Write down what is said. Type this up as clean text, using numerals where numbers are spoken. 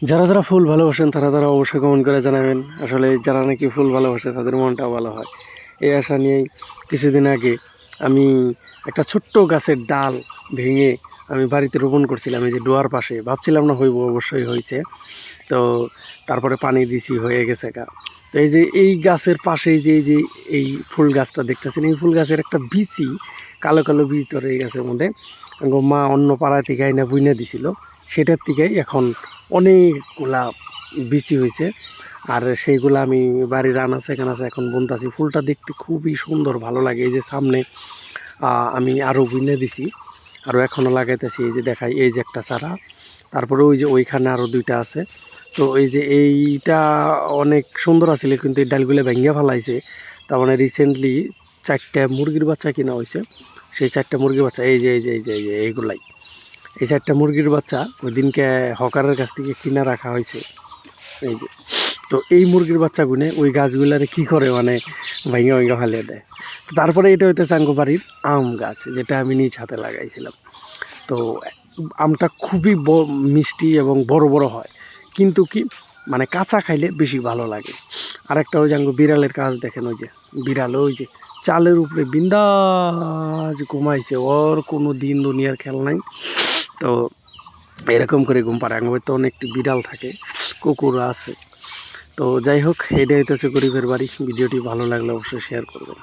যারা যারা ফুল ভালোবাসেন তারা তারা অবশ্যই কমেন্ট করে জানাবেন। আসলে যারা নাকি ফুল ভালোবাসে তাদের মনটাও ভালো হয়। এই আশা নিয়েই কিছুদিন আগে আমি একটা ছোট্ট গাছের ডাল ভেঙে আমি বাড়িতে রোপণ করছিলাম, এই যে ডোয়ার পাশে। ভাবছিলাম না হইব, অবশ্যই হয়েছে। তো তারপরে পানি দিছি, হয়ে গেছে গা। তো এই যে এই গাছের পাশেই যে এই ফুল গাছটা দেখতেছেন, এই ফুল গাছের একটা বিচি, কালো কালো বীজ ধরে এই গাছের মধ্যে মা অন্য পাড়া থেকে আইনা বুইনা দিছিল। সেটার থেকেই এখন অনেকগুলা বিচি হয়েছে। আর সেইগুলো আমি বাড়ির আনাচে কানাচে এখন বুনতাছি। ফুলটা দেখতে খুবই সুন্দর, ভালো লাগে। এই যে সামনে আমি আরও বুনে দিছি, আরও এখনও লাগাইতেছি। এই যে দেখাই, এই যে একটা চারা, তারপরে ওই যে ওইখানে আরও দুইটা আছে। তো এই যে এইটা অনেক সুন্দর আছিল, কিন্তু এই ডালগুলো ভেঙে ফেলাইছে। তার মানে রিসেন্টলি 4টা মুরগির বাচ্চা কিনা হয়েছে। সেই 4টা মুরগির বাচ্চা এই যে এই যে এই যে এই যে এইগুলাই, এই 4টা মুরগির বাচ্চা ওই দিনকে হকারের কাছ থেকে কিনা রাখা হয়েছে। এই যে, তো এই মুরগির বাচ্চাগুনে ওই গাছগুলারে কী করে, মানে ভাঙে ভাঙে ফেলে দেয়। তো তারপরে এটা হইতেছে আঙ্গো বাড়ির আম গাছ, যেটা আমি নিজ হাতে লাগাইছিলাম। তো আমটা খুবই মিষ্টি এবং বড় বড় হয়, কিন্তু কি মানে কাঁচা খাইলে বেশি ভালো লাগে। আরেকটা ওই যে আঙ্গো বিড়ালের কাজ দেখেন, ওই যে বিড়াল ওই যে চালের উপরে বিন্দাজ ঘুমাইছে, ওর কোনো দিন দুনিয়ার খেল নাই। তো এরকম করে ঘুম পাড়ে। আঙ্গো তো অনেক বিড়াল থাকে, কুকুর আছে। তো যাই হোক, এটাই হইতেছে গরিবের বাড়ি। ভিডিওটি ভালো লাগলে অবশ্যই শেয়ার করবেন।